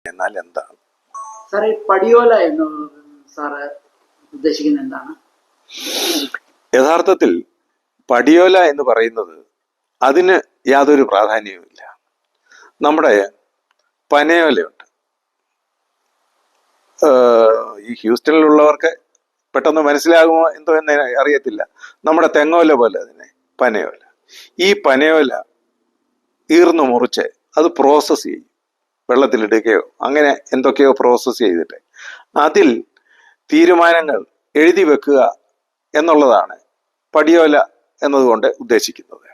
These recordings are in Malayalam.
എന്നാൽ എന്താണ് സാറേ പടിയോല എന്ന് സാറ് ഉദ്ദേശിക്കുന്നത് എന്താണ്? യഥാർത്ഥത്തിൽ പടിയോല എന്ന് പറയുന്നത് അതിന് യാതൊരു പ്രാധാന്യവുമില്ല. നമ്മുടെ പനയോലയുണ്ട്. ഈ ഹ്യൂസ്റ്റണിലുള്ളവർക്ക് പെട്ടെന്ന് മനസ്സിലാകുമോ എന്തോ എന്ന് അറിയത്തില്ല. നമ്മുടെ തെങ്ങോല പോലെ അതിനെ പനയോല. ഈ പനയോല ഈർന്നു മുറിച്ച് അത് പ്രോസസ്സ് ചെയ്യും, വെള്ളത്തിലിടുകയോ അങ്ങനെ എന്തൊക്കെയോ പ്രോസസ്സ് ചെയ്തിട്ട് അതിൽ തീരുമാനങ്ങൾ എഴുതി വെക്കുക എന്നുള്ളതാണ് പടിയോല എന്നതുകൊണ്ട് ഉദ്ദേശിക്കുന്നത്.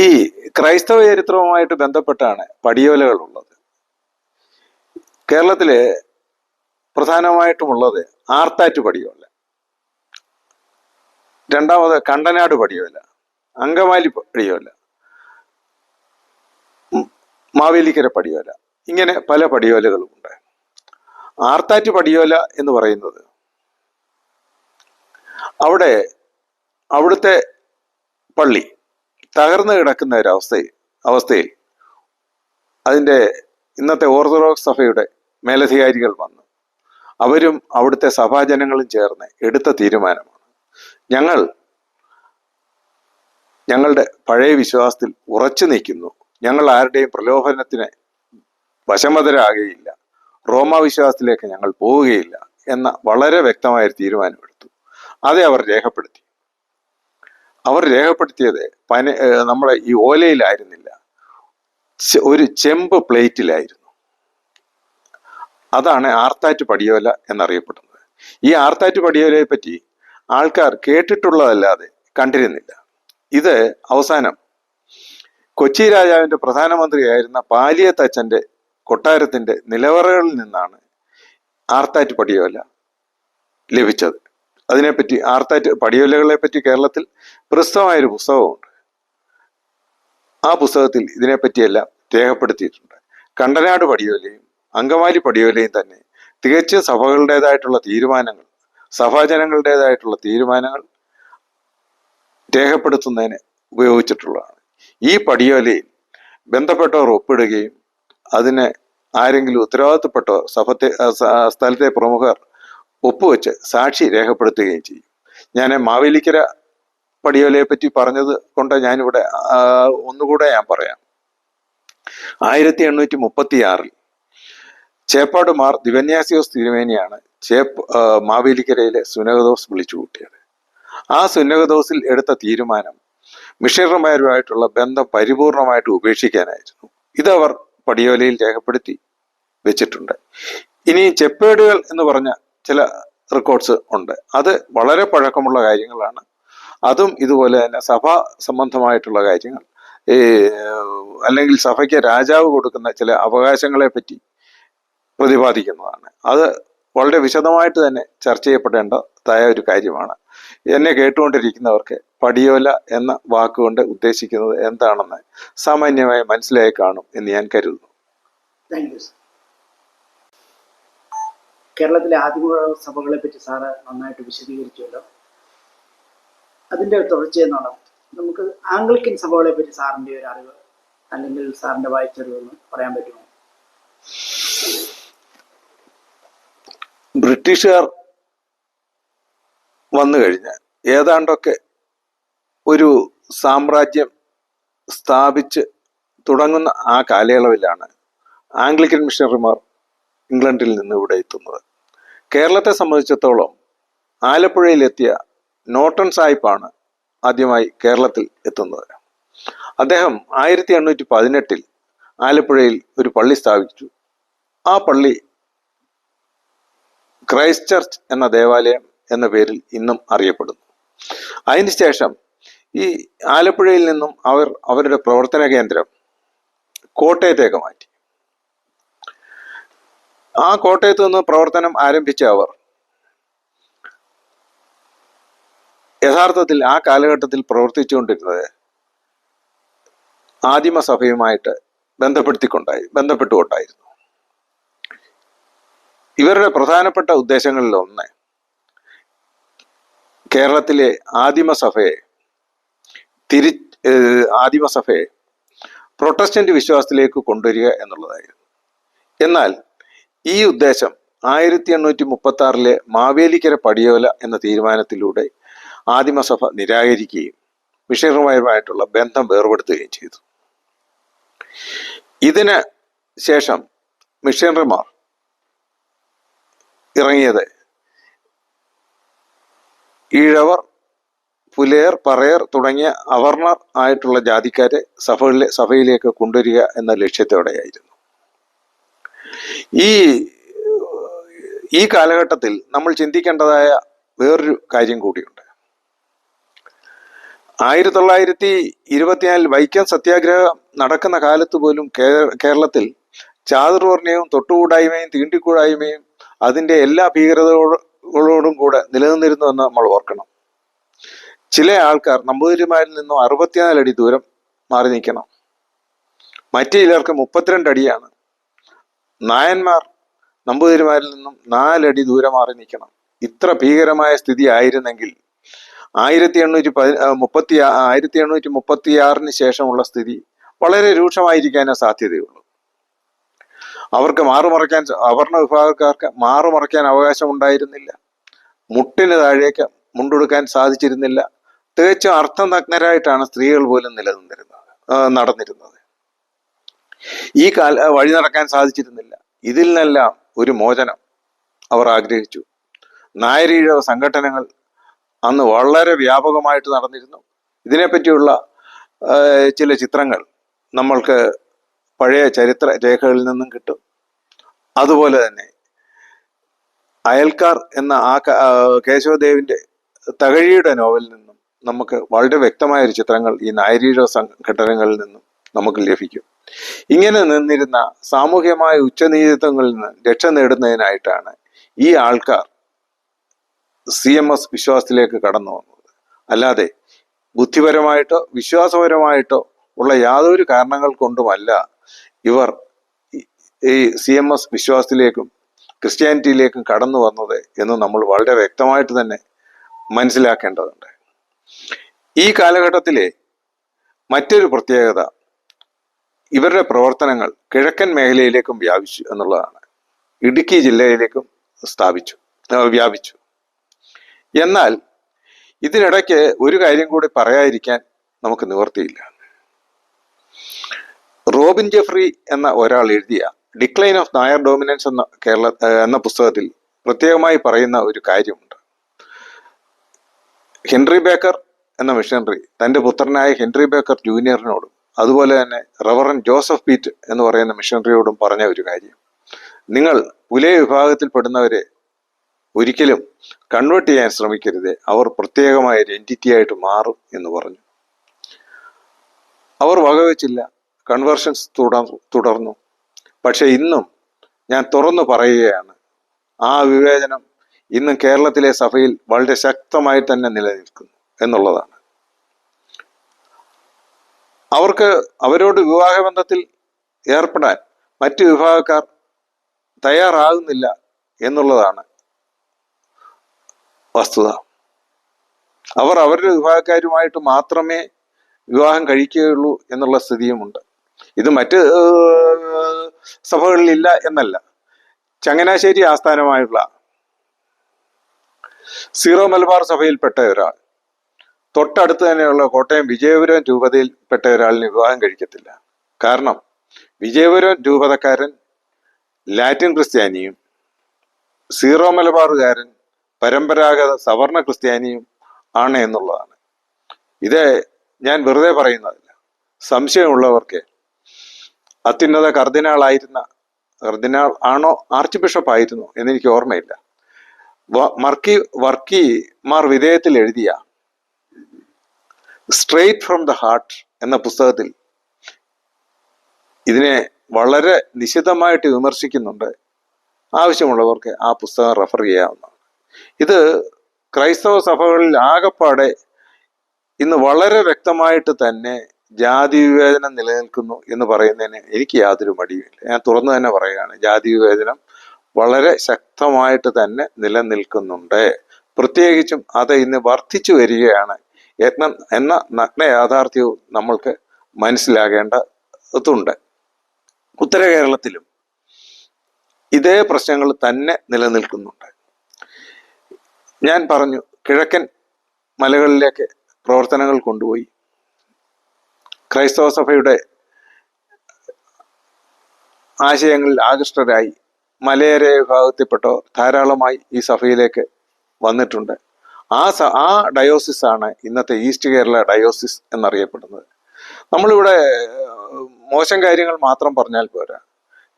ഈ ക്രൈസ്തവ ചരിത്രവുമായിട്ട് ബന്ധപ്പെട്ടാണ് പടിയോലകൾ ഉള്ളത്. കേരളത്തിലെ പ്രധാനമായിട്ടുമുള്ളത് ആർത്താറ്റ് പടിയോല, രണ്ടാമത് കണ്ടനാട് പടിയോല, അങ്കമാലി പടിയോല, മാവേലിക്കര പടിയോല, ഇങ്ങനെ പല പടിയോലകളും ഉണ്ട്. ആർത്താറ്റ് പടിയോല എന്ന് പറയുന്നത് അവിടുത്തെ പള്ളി തകർന്നു കിടക്കുന്ന ഒരു അവസ്ഥയിൽ അതിൻ്റെ ഇന്നത്തെ ഓർത്തഡോക്സ് സഭയുടെ മേലധികാരികൾ വന്നു. അവരും അവിടുത്തെ സഭാജനങ്ങളും ചേർന്ന് എടുത്ത തീരുമാനമാണ്, ഞങ്ങളുടെ പഴയ വിശ്വാസത്തിൽ ഉറച്ചു നിൽക്കുന്നു, ഞങ്ങൾ ആരുടെയും പ്രലോഭനത്തിന് വശംവദരാകുകയില്ല, റോമാ വിശ്വാസത്തിലേക്ക് ഞങ്ങൾ പോവുകയില്ല എന്ന വളരെ വ്യക്തമായൊരു തീരുമാനമെടുത്തു. അത് അവർ രേഖപ്പെടുത്തി. അവർ രേഖപ്പെടുത്തിയത് നമ്മളെ ഈ ഓലയിലായിരുന്നില്ല, ഒരു ചെമ്പ് പ്ലേറ്റിലായിരുന്നു. അതാണ് ആർത്താറ്റ് പടിയോല എന്നറിയപ്പെടുന്നത്. ഈ ആർത്താറ്റ് പടിയോലയെ പറ്റി ആൾക്കാർ കേട്ടിട്ടുള്ളതല്ലാതെ കണ്ടിരുന്നില്ല. ഇത് അവസാനം കൊച്ചി രാജാവിന്റെ പ്രധാനമന്ത്രിയായിരുന്ന പാലിയത്തച്ഛന്റെ കൊട്ടാരത്തിന്റെ നിലവറകളിൽ നിന്നാണ് ആർത്താറ്റ് പടിയോല ലഭിച്ചത്. അതിനെപ്പറ്റി ആർത്താറ്റ് പടിയോലകളെ പറ്റി കേരളത്തിൽ പ്രസിദ്ധമായൊരു പുസ്തകമുണ്ട്. ആ പുസ്തകത്തിൽ ഇതിനെപ്പറ്റിയെല്ലാം രേഖപ്പെടുത്തിയിട്ടുണ്ട്. കണ്ടനാട് പടിയോലയും അങ്കമാലി പടിയോലയും തന്നെ തികച്ചും സഭകളുടേതായിട്ടുള്ള തീരുമാനങ്ങൾ, സഭാജനങ്ങളുടേതായിട്ടുള്ള തീരുമാനങ്ങൾ രേഖപ്പെടുത്തുന്നതിന് ഉപയോഗിച്ചിട്ടുള്ളതാണ്. ഈ പടിയോലയിൽ ബന്ധപ്പെട്ടവർ ഒപ്പിടുകയും അതിന് ആരെങ്കിലും ഉത്തരവാദിത്തപ്പെട്ടവർ സ്ഥലത്തെ പ്രമുഖർ ഒപ്പുവെച്ച് സാക്ഷി രേഖപ്പെടുത്തുകയും ചെയ്യും. ഞാൻ മാവേലിക്കര പടിയോലയെ പറ്റി പറഞ്ഞത് കൊണ്ട് ഞാനിവിടെ ഒന്നുകൂടെ ഞാൻ പറയാം. 1836 ചേപ്പാട് മാർ ദിവന്യാസിയോസ് തിരുമേനിയാണ് മാവേലിക്കരയിലെ സുനകദോസ് വിളിച്ചു കൂട്ടിയത്. ആ സുനകദോസിൽ എടുത്ത തീരുമാനം മിഷണറിമാരുമായിട്ടുള്ള ബന്ധം പരിപൂർണമായിട്ട് ഉപേക്ഷിക്കാനായിരുന്നു. ഇതവർ പടിയോലയിൽ രേഖപ്പെടുത്തി വെച്ചിട്ടുണ്ട്. ഇനി ചെപ്പേടുകൾ എന്ന് പറഞ്ഞ ചില റെക്കോർഡ്സ് ഉണ്ട്. അത് വളരെ പഴക്കമുള്ള കാര്യങ്ങളാണ്. അതും ഇതുപോലെ തന്നെ സഭാ സംബന്ധമായിട്ടുള്ള കാര്യങ്ങൾ, അല്ലെങ്കിൽ സഭയ്ക്ക് രാജാവ് കൊടുക്കുന്ന ചില അവകാശങ്ങളെ പറ്റി പ്രതിപാദിക്കുന്നതാണ്. അത് വളരെ വിശദമായിട്ട് തന്നെ ചർച്ച ചെയ്യപ്പെടേണ്ടതായ ഒരു കാര്യമാണ്. എന്നെ കേട്ടുകൊണ്ടിരിക്കുന്നവർക്ക് പടിയോല എന്ന വാക്കുകൊണ്ട് ഉദ്ദേശിക്കുന്നത് എന്താണെന്ന് സാമാന്യമായി മനസ്സിലായി കാണും എന്ന് ഞാൻ കരുതുന്നു. Thank you. കേരളത്തിലെ ആദിമ സഭകളെ പറ്റി സാറ് നന്നായിട്ട് വിശദീകരിച്ചുവല്ലോ. അതിൻ്റെ തുടർച്ചയെന്നാണ് നമുക്ക് ആംഗ്ലിക്കൻ സഭകളെ പറ്റി സാറിൻ്റെ ഒരു അറിവ് അല്ലെങ്കിൽ സാറിൻ്റെ വായിച്ചറിവെന്ന് പറയാൻ പറ്റുമോ? ബ്രിട്ടീഷുകാർ വന്നു കഴിഞ്ഞ് ഏതാണ്ടൊക്കെ ഒരു സാമ്രാജ്യം സ്ഥാപിച്ച് തുടങ്ങുന്ന ആ കാലയളവിലാണ് ആംഗ്ലിക്കൻ മിഷണറിമാർ ഇംഗ്ലണ്ടിൽ നിന്ന് ഇവിടെ എത്തുന്നത്. കേരളത്തെ സംബന്ധിച്ചിടത്തോളം ആലപ്പുഴയിലെത്തിയ നോട്ടൺ സാഹിബാണ് ആദ്യമായി കേരളത്തിൽ എത്തുന്നത്. അദ്ദേഹം 1818 ആലപ്പുഴയിൽ ഒരു പള്ളി സ്ഥാപിച്ചു. ആ പള്ളി ക്രൈസ്റ്റ് ചർച്ച് എന്ന ദേവാലയം എന്ന പേരിൽ ഇന്നും അറിയപ്പെടുന്നു. അതിനുശേഷം ഈ ആലപ്പുഴയിൽ നിന്നും അവരുടെ പ്രവർത്തന കേന്ദ്രം കോട്ടയത്തേക്ക് മാറ്റി. ആ കോട്ടയത്ത് നിന്ന് പ്രവർത്തനം ആരംഭിച്ച അവർ യഥാർത്ഥത്തിൽ ആ കാലഘട്ടത്തിൽ പ്രവർത്തിച്ചുകൊണ്ടിരുന്നത് ആദിമസഭയുമായിട്ട് ബന്ധപ്പെട്ടുകൊണ്ടായിരുന്നു. ഇവരുടെ പ്രധാനപ്പെട്ട ഉദ്ദേശങ്ങളിൽ ഒന്ന് കേരളത്തിലെ ആദിമസഭയെ പ്രൊട്ടസ്റ്റന്റ് വിശ്വാസത്തിലേക്ക് കൊണ്ടുവരിക എന്നുള്ളതായിരുന്നു. എന്നാൽ ഈ ഉദ്ദേശം 1836 മാവേലിക്കര പടിയോല എന്ന തീരുമാനത്തിലൂടെ ആദിമസഭ നിരാകരിക്കുകയും മിഷണറിമാരുമായിട്ടുള്ള ബന്ധം വേർപെടുത്തുകയും ചെയ്തു. ഇതിന് ശേഷം മിഷണറിമാർ ഇറങ്ങിയത് ഈഴവർ, പുലയർ, പറയർ തുടങ്ങിയ അവർണർ ആയിട്ടുള്ള ജാതിക്കാരെ സഭയിലേക്ക് കൊണ്ടുവരിക എന്ന ലക്ഷ്യത്തോടെയായിരുന്നു. ഈ കാലഘട്ടത്തിൽ നമ്മൾ ചിന്തിക്കേണ്ടതായ വേറൊരു കാര്യം കൂടിയുണ്ട്. 1924 വൈക്കം സത്യാഗ്രഹം നടക്കുന്ന കാലത്ത് പോലും കേരളത്തിൽ ചാതുർവർണ്ണയവും തൊട്ടുകൂടായ്മയും തീണ്ടിക്കൂടായ്മയും അതിൻ്റെ എല്ലാ ഭീകരതകളോടും കൂടെ നിലനിന്നിരുന്നുവെന്ന് നമ്മൾ ഓർക്കണം. ചില ആൾക്കാർ നമ്പൂതിരിമാരിൽ നിന്നും 64 അടി ദൂരം മാറി നിൽക്കണം. മറ്റു ചിലർക്ക് 32 അടിയാണ്. നായന്മാർ നമ്പൂതിരിമാരിൽ നിന്നും 4 അടി ദൂരം മാറി നിൽക്കണം. ഇത്ര ഭീകരമായ സ്ഥിതി ആയിരുന്നെങ്കിൽ 1836 ശേഷമുള്ള സ്ഥിതി വളരെ രൂക്ഷമായിരിക്കാനേ സാധ്യതയുള്ളൂ. അവർക്ക് അവർണ വിഭാഗക്കാർക്ക് മാറുമറയ്ക്കാൻ അവകാശമുണ്ടായിരുന്നില്ല. മുട്ടിന് താഴേക്ക് മുണ്ടെടുക്കാൻ സാധിച്ചിരുന്നില്ല. തികച്ചും അർത്ഥനഗ്നരായിട്ടാണ് സ്ത്രീകൾ പോലും നടന്നിരുന്നത്. ഈ വഴി നടക്കാൻ സാധിച്ചിരുന്നില്ല. ഇതിൽ നിന്നെല്ലാം ഒരു മോചനം അവർ ആഗ്രഹിച്ചു. നായരീഴവ സംഘടനകൾ അന്ന് വളരെ വ്യാപകമായിട്ട് നടന്നിരുന്നു. ഇതിനെപ്പറ്റിയുള്ള ചില ചിത്രങ്ങൾ നമ്മൾക്ക് പഴയ ചരിത്ര രേഖകളിൽ നിന്നും കിട്ടും. അതുപോലെ തന്നെ അയൽക്കാർ എന്ന കേശവദേവിന്റെ തകഴിയുടെ നോവലിൽ നിന്നും നമുക്ക് വളരെ വ്യക്തമായ ഒരു ചിത്രങ്ങൾ ഈ നായരീഴവ സംഘടനകളിൽ നിന്നും നമുക്ക് ലഭിക്കും. ഇങ്ങനെ നിന്നിരുന്ന സാമൂഹ്യമായ ഉച്ചനീചത്വങ്ങളിൽ നിന്ന് രക്ഷ നേടുന്നതിനായിട്ടാണ് ഈ ആൾക്കാർ CMS വിശ്വാസത്തിലേക്ക് കടന്നു വന്നത്. അല്ലാതെ ബുദ്ധിപരമായിട്ടോ വിശ്വാസപരമായിട്ടോ ഉള്ള യാതൊരു കാരണങ്ങൾ കൊണ്ടുമല്ല ഇവർ ഈ CMS വിശ്വാസത്തിലേക്കും ക്രിസ്ത്യാനിറ്റിയിലേക്കും കടന്നു വന്നത് എന്ന് നമ്മൾ വളരെ വ്യക്തമായിട്ട് തന്നെ മനസ്സിലാക്കേണ്ടതുണ്ട്. ഈ കാലഘട്ടത്തിലെ മറ്റൊരു പ്രത്യേകത ഇവരുടെ പ്രവർത്തനങ്ങൾ കിഴക്കൻ മേഖലയിലേക്കും വ്യാപിച്ചു എന്നുള്ളതാണ്. ഇടുക്കി ജില്ലയിലേക്കും വ്യാപിച്ചു. എന്നാൽ ഇതിനിടയ്ക്ക് ഒരു കാര്യം കൂടി പറയാതിരിക്കാൻ നമുക്ക് നിവർത്തിയില്ല. റോബിൻ ജെഫ്രി എന്ന ഒരാൾ എഴുതിയ ഡിക്ലൈൻ ഓഫ് നായർ ഡോമിനൻസ് എന്ന പുസ്തകത്തിൽ പ്രത്യേകമായി പറയുന്ന ഒരു കാര്യമുണ്ട്. ഹെൻറി ബേക്കർ എന്ന മിഷണറി തൻ്റെ പുത്രനായ ഹെൻറി ബേക്കർ ജൂനിയറിനോടും അതുപോലെ തന്നെ റവറൻ ജോസഫ് പീറ്റ് എന്ന് പറയുന്ന മിഷണറിയോടും പറഞ്ഞ ഒരു കാര്യം, നിങ്ങൾ പുലയ വിഭാഗത്തിൽപ്പെടുന്നവരെ ഒരിക്കലും കൺവേർട്ട് ചെയ്യാൻ ശ്രമിക്കരുത്, അവർ പ്രത്യേകമായ ഒരു എൻറ്റിറ്റി ആയിട്ട് മാറും എന്ന് പറഞ്ഞു. അവർ വകവെച്ചില്ല, കൺവേർഷൻസ് തുടർന്നു. പക്ഷെ ഇന്നും ഞാൻ തുറന്നു പറയുകയാണ്, ആ വിവേചനം ഇന്നും കേരളത്തിലെ സഭയിൽ വളരെ ശക്തമായി തന്നെ നിലനിൽക്കുന്നു എന്നുള്ളതാണ്. അവരോട് വിവാഹബന്ധത്തിൽ ഏർപ്പെടാൻ മറ്റു വിഭാഗക്കാർ തയ്യാറാകുന്നില്ല എന്നുള്ളതാണ് വസ്തുത. അവർ അവരുടെ വിഭാഗക്കാരുമായിട്ട് മാത്രമേ വിവാഹം കഴിക്കുകയുള്ളൂ എന്നുള്ള സ്ഥിതിയുമുണ്ട്. ഇത് മറ്റ് സഭകളിലില്ല എന്നല്ല. ചങ്ങനാശ്ശേരി ആസ്ഥാനമായുള്ള സീറോ മലബാർ സഭയിൽപ്പെട്ട ഒരാൾ തൊട്ടടുത്ത് തന്നെയുള്ള കോട്ടയം വിജയപുരം രൂപതയിൽപ്പെട്ട ഒരാളിന് വിവാഹം കഴിക്കത്തില്ല. കാരണം വിജയപുരം രൂപതക്കാരൻ ലാറ്റിൻ ക്രിസ്ത്യാനിയും സീറോ മലബാറുകാരൻ പരമ്പരാഗത സവർണ ക്രിസ്ത്യാനിയും ആണ് എന്നുള്ളതാണ്. ഇത് ഞാൻ വെറുതെ പറയുന്നതല്ല. സംശയമുള്ളവർക്ക് അത്യുന്നത കർദിനാൾ ആണോ ആർച്ച് ബിഷപ്പ് ആയിരുന്നു എന്നെനിക്ക് ഓർമ്മയില്ല, വർക്കി മാർ വിധേയത്തിൽ എഴുതിയ സ്ട്രെയിറ്റ് ഫ്രം ദ ഹാർട്ട് എന്ന പുസ്തകത്തിൽ ഇതിനെ വളരെ നിശിതമായിട്ട് വിമർശിക്കുന്നുണ്ട്. ആവശ്യമുള്ളവർക്ക് ആ പുസ്തകം റെഫർ ചെയ്യാവുന്നതാണ്. ഇത് ക്രൈസ്തവ സഭകളിൽ ആകപ്പാടെ ഇന്ന് വളരെ വ്യക്തമായിട്ട് തന്നെ ജാതി വിവേചനം നിലനിൽക്കുന്നു എന്ന് പറയുന്നതിന് എനിക്ക് യാതൊരു മടിയുമില്ല. ഞാൻ തുറന്നു തന്നെ പറയുകയാണ്, ജാതി വിവേചനം വളരെ ശക്തമായിട്ട് തന്നെ നിലനിൽക്കുന്നുണ്ട്. പ്രത്യേകിച്ചും അത് ഇന്ന് വർദ്ധിച്ചു വരികയാണ് എന്ന നഗ്ന യാഥാർത്ഥ്യവും നമ്മൾക്ക് മനസ്സിലാകേണ്ടതുണ്ട്. ഉത്തര കേരളത്തിലും ഇതേ പ്രശ്നങ്ങൾ തന്നെ നിലനിൽക്കുന്നുണ്ട്. ഞാൻ പറഞ്ഞു, കിഴക്കൻ മലകളിലേക്ക് പ്രവർത്തനങ്ങൾ കൊണ്ടുപോയി ക്രൈസ്തവ സഭയുടെ ആശയങ്ങളിൽ ആകൃഷ്ടരായി മലയോര വിഭാഗത്തിൽപ്പെട്ടവർ ധാരാളമായി ഈ സഭയിലേക്ക് വന്നിട്ടുണ്ട്. ആ ഡയോസിസ് ആണ് ഇന്നത്തെ ഈസ്റ്റ് കേരള ഡയോസിസ് എന്നറിയപ്പെടുന്നത്. നമ്മളിവിടെ മോശം കാര്യങ്ങൾ മാത്രം പറഞ്ഞാൽ പോരാ.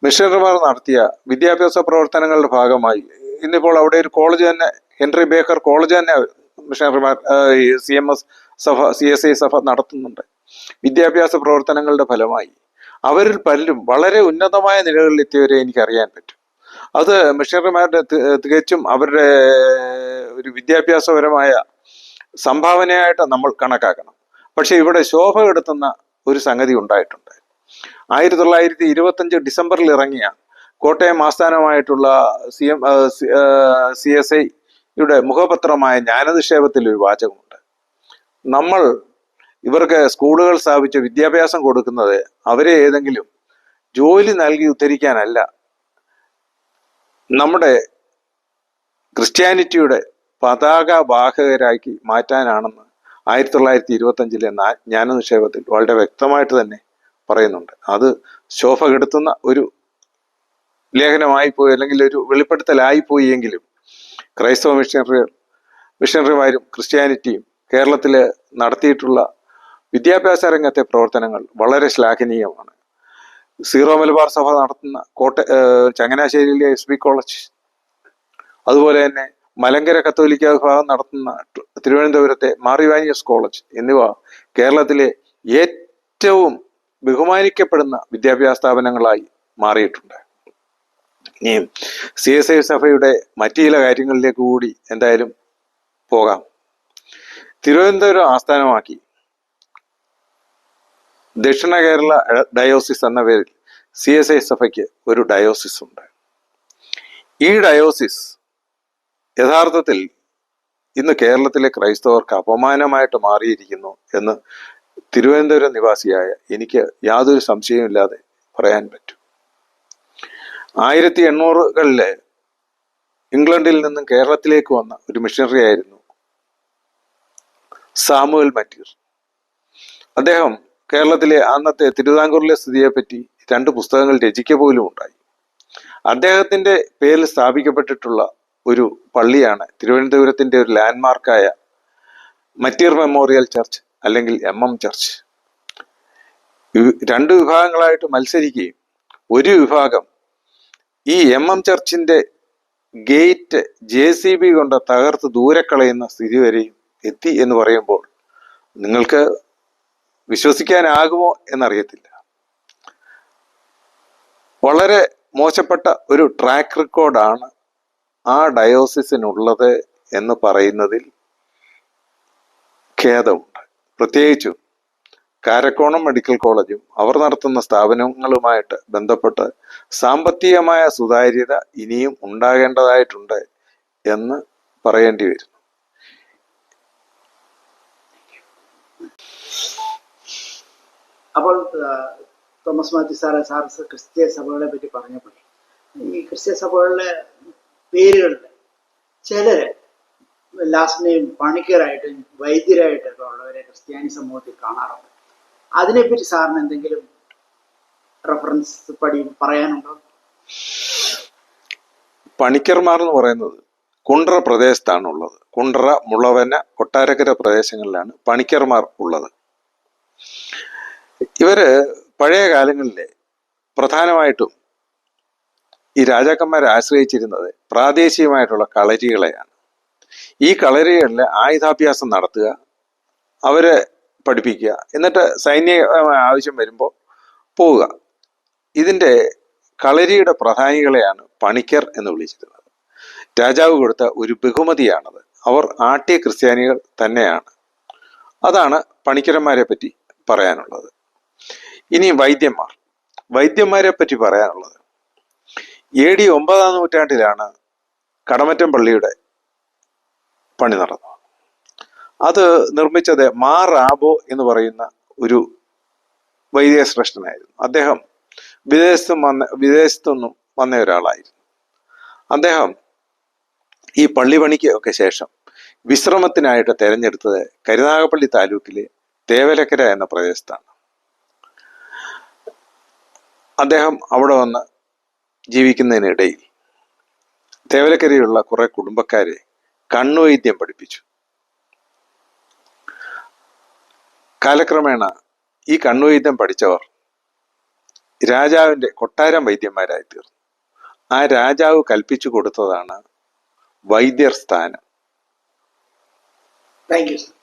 മിഷണറിമാർ നടത്തിയ വിദ്യാഭ്യാസ പ്രവർത്തനങ്ങളുടെ ഭാഗമായി ഇന്നിപ്പോൾ അവിടെ ഒരു കോളേജ് തന്നെ, ഹെൻറി ബേക്കർ കോളേജ് തന്നെ മിഷണറിമാർ CMS സഭ, CSI സഭ നടത്തുന്നുണ്ട്. വിദ്യാഭ്യാസ പ്രവർത്തനങ്ങളുടെ ഫലമായി അവരിൽ പലരും വളരെ ഉന്നതമായ നിലകളിലെത്തിയവരെ എനിക്കറിയാൻ പറ്റും. അത് മിഷണറിമാരുടെ തികച്ചും അവരുടെ ഒരു വിദ്യാഭ്യാസപരമായ സംഭാവനയായിട്ട് നമ്മൾ കണക്കാക്കണം. പക്ഷെ ഇവിടെ ശോഭ കെടുത്തുന്ന ഒരു സംഗതി ഉണ്ടായിട്ടുണ്ട്. 1925 ഡിസംബറിൽ ഇറങ്ങിയ കോട്ടയം ആസ്ഥാനമായിട്ടുള്ള CSIയുടെ മുഖപത്രമായ ജ്ഞാനനിക്ഷേപത്തിൽ ഒരു വാചകമുണ്ട്. നമ്മൾ ഇവർക്ക് സ്കൂളുകൾ സ്ഥാപിച്ച് വിദ്യാഭ്യാസം കൊടുക്കുന്നത് അവരെ ഏതെങ്കിലും ജോലി നൽകി ഉദ്ധരിക്കാനല്ല, നമ്മുടെ ക്രിസ്ത്യാനിറ്റിയുടെ പതാക വാഹകരാക്കി മാറ്റാനാണെന്ന് 1925 ജ്ഞാനനിക്ഷേപത്തിൽ വളരെ വ്യക്തമായിട്ട് തന്നെ പറയുന്നുണ്ട്. അത് ശോഭ കെടുത്തുന്ന ഒരു ലേഖനമായി പോയി, അല്ലെങ്കിൽ ഒരു വെളിപ്പെടുത്തലായി പോയി എങ്കിലും ക്രൈസ്തവ മിഷണറിമാരും ക്രിസ്ത്യാനിറ്റിയും കേരളത്തിൽ നടത്തിയിട്ടുള്ള വിദ്യാഭ്യാസ രംഗത്തെ പ്രവർത്തനങ്ങൾ വളരെ ശ്ലാഘനീയമാണ്. സീറോ മലബാർ സഭ നടത്തുന്ന ചങ്ങനാശ്ശേരിയിലെ SB കോളേജ്, അതുപോലെ തന്നെ മലങ്കര കത്തോലിക്ക വിഭാഗം നടത്തുന്ന തിരുവനന്തപുരത്തെ മാർ ഇവാനിയസ് കോളേജ് എന്നിവ കേരളത്തിലെ ഏറ്റവും ബഹുമാനിക്കപ്പെടുന്ന വിദ്യാഭ്യാസ സ്ഥാപനങ്ങളായി മാറിയിട്ടുണ്ട്. ഇനിയും CSI സഭയുടെ മറ്റു ചില കാര്യങ്ങളിലേക്ക് കൂടി എന്തായാലും പോകാം. തിരുവനന്തപുരം ആസ്ഥാനമാക്കി ദക്ഷിണ കേരള ഡയോസിസ് എന്ന പേരിൽ CSI സഭയ്ക്ക് ഒരു ഡയോസിസ് ഉണ്ട്. ഈ ഡയോസിസ് യഥാർത്ഥത്തിൽ ഇന്ന് കേരളത്തിലെ ക്രൈസ്തവർക്ക് അപമാനമായിട്ട് മാറിയിരിക്കുന്നു എന്ന് തിരുവനന്തപുരം നിവാസിയായ എനിക്ക് യാതൊരു സംശയമില്ലാതെ പറയാൻ പറ്റും. 1800-കളിലെ ഇംഗ്ലണ്ടിൽ നിന്നും കേരളത്തിലേക്ക് വന്ന ഒരു മിഷണറി ആയിരുന്നു സാമുവൽ മറ്റീർ. അദ്ദേഹം കേരളത്തിലെ അന്നത്തെ തിരുവിതാംകൂറിലെ സ്ഥിതിയെപ്പറ്റി 2 പുസ്തകങ്ങൾ രചിക്കുക പോലും ഉണ്ടായി. അദ്ദേഹത്തിന്റെ പേരിൽ സ്ഥാപിക്കപ്പെട്ടിട്ടുള്ള ഒരു പള്ളിയാണ് തിരുവനന്തപുരത്തിന്റെ ഒരു ലാൻഡ്മാർക്കായ മറ്റീർ മെമ്മോറിയൽ ചർച്ച്, അല്ലെങ്കിൽ MM ചർച്ച്. 2 വിഭാഗങ്ങളായിട്ട് മത്സരിക്കുകയും ഒരു വിഭാഗം ഈ MM ചർച്ചിന്റെ ഗേറ്റ് JCB കൊണ്ട് തകർത്ത് ദൂരെ സ്ഥിതി വരെയും എത്തി എന്ന് പറയുമ്പോൾ നിങ്ങൾക്ക് വിശ്വസിക്കാനാകുമോ എന്നറിയത്തില്ല. വളരെ മോശപ്പെട്ട ഒരു ട്രാക്ക് റെക്കോർഡാണ് ആ ഡയോസിസിനുള്ളത് എന്ന് പറയുന്നതിൽ ഖേദമുണ്ട്. പ്രത്യേകിച്ചും കാരക്കോണം മെഡിക്കൽ കോളേജും അവർ നടത്തുന്ന സ്ഥാപനങ്ങളുമായിട്ട് ബന്ധപ്പെട്ട് സാമ്പത്തികമായ സുതാര്യത ഇനിയും ഉണ്ടാകേണ്ടതായിട്ടുണ്ട് എന്ന് പറയേണ്ടി വരുന്നു. അപ്പോൾ തോമസ് മാത്യു സാറ് ക്രിസ്തീയ സഭകളെ പറ്റി പറഞ്ഞപ്പോൾ, ഈ ക്രിസ്തീയ സഭകളിലെ പേരുകളിൽ ചിലര് ലാസ്റ്റ് നെയിം പണിക്കരായിട്ടും വൈദ്യരായിട്ടൊക്കെ ഉള്ളവരെ ക്രിസ്ത്യാനി സമൂഹത്തിൽ കാണാറുണ്ട്. അതിനെപ്പറ്റി സാറിന് എന്തെങ്കിലും റെഫറൻസ് പറയാനുണ്ടോ? പണിക്കർമാർ എന്ന് പറയുന്നത് കുണ്ട്ര പ്രദേശത്താണുള്ളത്. കുണ്ട്ര, മുളവന, കൊട്ടാരക്കര പ്രദേശങ്ങളിലാണ് പണിക്കർമാർ ഉള്ളത്. ഇവര് പഴയ കാലങ്ങളിലെ പ്രധാനമായിട്ടും ഈ രാജാക്കന്മാരെ ആശ്രയിച്ചിരുന്നത് പ്രാദേശികമായിട്ടുള്ള കളരികളെയാണ്. ഈ കളരികളിലെ ആയുധാഭ്യാസം നടത്തുക, അവരെ പഠിപ്പിക്കുക, എന്നിട്ട് സൈന്യ ആവശ്യം വരുമ്പോൾ പോവുക. ഇതിൻ്റെ കളരിയുടെ പ്രധാനികളെയാണ് പണിക്കർ എന്ന് വിളിച്ചിരുന്നത്. രാജാവ് കൊടുത്ത ഒരു ബഹുമതിയാണത്. അവർ ആട്ടിയ ക്രിസ്ത്യാനികൾ തന്നെയാണ്. അതാണ് പണിക്കരന്മാരെ പറ്റി പറയാനുള്ളത്. ഇനി വൈദ്യന്മാരെ പറ്റി പറയാനുള്ളത്, AD 9-ാം നൂറ്റാണ്ടിലാണ് കടമറ്റം പള്ളിയുടെ പണി നടന്നത്. അത് നിർമ്മിച്ചത് മാർ റാബോ എന്ന് പറയുന്ന ഒരു വൈദ്യശ്രേഷ്ഠനായിരുന്നു. അദ്ദേഹം വിദേശത്തുനിന്നും വന്ന ഒരാളായിരുന്നു. അദ്ദേഹം ഈ പള്ളിപണിക്ക് ഒക്കെ ശേഷം വിശ്രമത്തിനായിട്ട് തെരഞ്ഞെടുത്തത് കരുനാഗപ്പള്ളി താലൂക്കിലെ തേവലക്കര എന്ന പ്രദേശത്താണ്. അദ്ദേഹം അവിടെ വന്ന് ജീവിക്കുന്നതിനിടയിൽ തേവലക്കരയുള്ള കുറെ കുടുംബക്കാരെ കണ്ണുവൈദ്യം പഠിപ്പിച്ചു. കാലക്രമേണ ഈ കണ്ണുവൈദ്യം പഠിച്ചവർ രാജാവിന്റെ കൊട്ടാരം വൈദ്യന്മാരായി തീർന്നു. ആ രാജാവ് കൽപ്പിച്ചു കൊടുത്തതാണ് വൈദ്യർ സ്ഥാനം. Thank you sir.